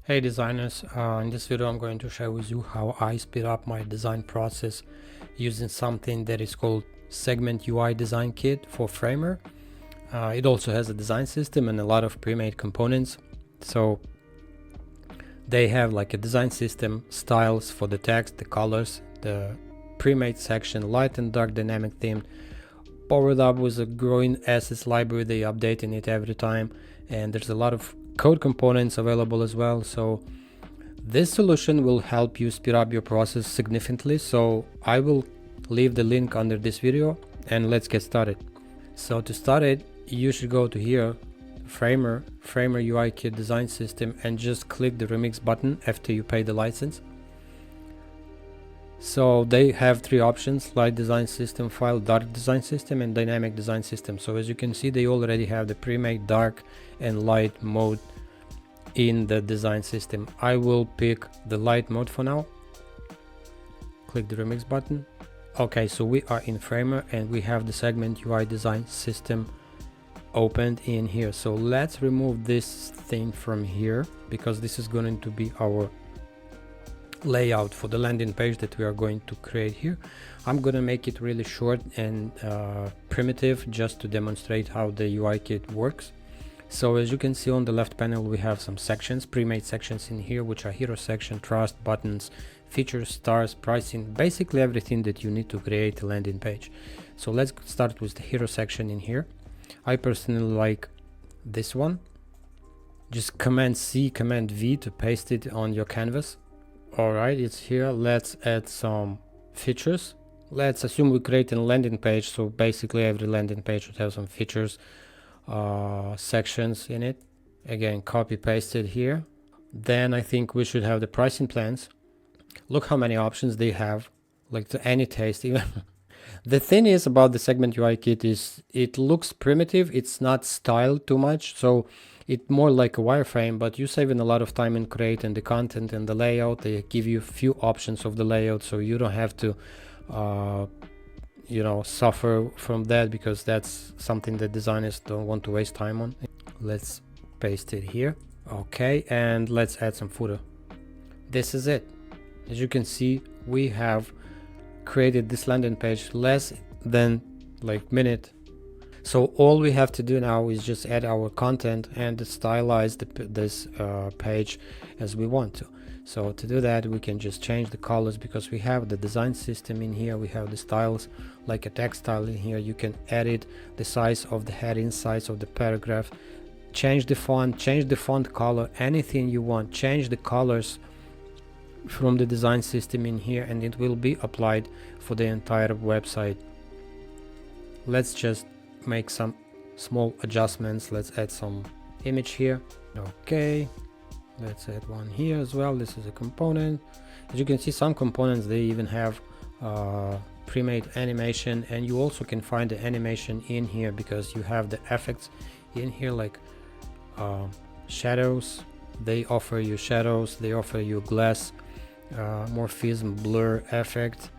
Hey designers, in this video I'm going to share with you how I speed up my design process using something that is called Segment UI Design Kit for Framer. It also has a design system and a lot of pre-made components. So they have like a design system, styles for the text, the colors, the pre-made section, light and dark dynamic theme, powered up with a growing assets library. They updating it every time, and there's a lot of code components available as well. So this solution will help you speed up your process significantly. So I will leave the link under this video and let's get started. So to start it, you should go to here, Framer UI Kit Design System, and just click the Remix button after you pay the license. So they have three options: light design system file, dark design system, and dynamic design system. So as you can see, they already have the pre-made dark and light mode in the design system. I will pick the light mode for now. Click the Remix button. Okay, so we are in Framer and we have the Segment UI Design System opened in here. So let's remove this thing from here, because this is going to be our layout for the landing page that we are going to create here. I'm going to make it really short and primitive, just to demonstrate how the UI kit works. So as you can see on the left panel, we have some sections, pre-made sections in here, which are hero section, trust, buttons, features, stars, pricing, basically everything that you need to create a landing page. So let's start with the hero section in here. I personally like this one. Just Command C, Command V to paste it on your canvas. Alright, it's here. Let's add some features. Let's assume we create a landing page, so basically every landing page would have some features, sections in it. Again, copy paste it here. Then I think we should have the pricing plans. Look how many options they have, like to any taste even. The thing is about the Segment UI kit is it looks primitive, it's not styled too much, so it's more like a wireframe, but you're saving a lot of time in creating the content and the layout. They give you a few options of the layout, so you don't have to suffer from that, because that's something that designers don't want to waste time on. Let's paste it here. Okay, and let's add some footer. This is it. As you can see, we have created this landing page less than like minute. So all we have to do now is just add our content and stylize this page as we want to. So to do that, we can just change the colors, because we have the design system in here. We have the styles, like a text style in here. You can edit the size of the heading, size of the paragraph, change the font color, anything you want. Change the colors from the design system in here, and it will be applied for the entire website. Let's just make some small adjustments. Let's add some image here. Okay, let's add one here as well. This is a component. As you can see, some components, they even have pre-made animation, and you also can find the animation in here, because you have the effects in here, like shadows. They offer you shadows, they offer you glass, morphism, blur effect,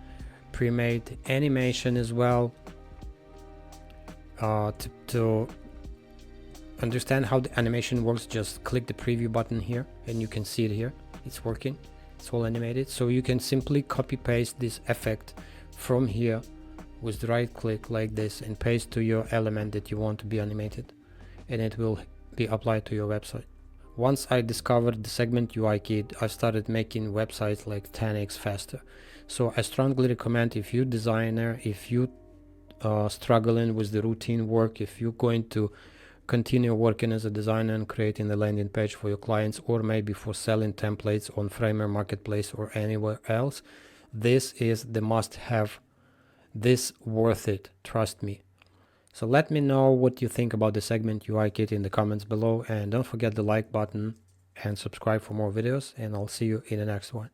pre-made animation as well. To understand how the animation works, just click the preview button here and you can see it here. It's working, it's all animated. So you can simply copy paste this effect from here with the right click like this and paste to your element that you want to be animated, and it will be applied to your website. Once I discovered the Segment UI kit, I started making websites like 10x faster. So I strongly recommend, if you're a designer, if you struggling with the routine work, if you're going to continue working as a designer and creating the landing page for your clients, or maybe for selling templates on Framer Marketplace or anywhere else, this is the must-have. This worth it, trust me. So let me know what you think about the Segment UI kit in the comments below, and don't forget the like button and subscribe for more videos, and I'll see you in the next one.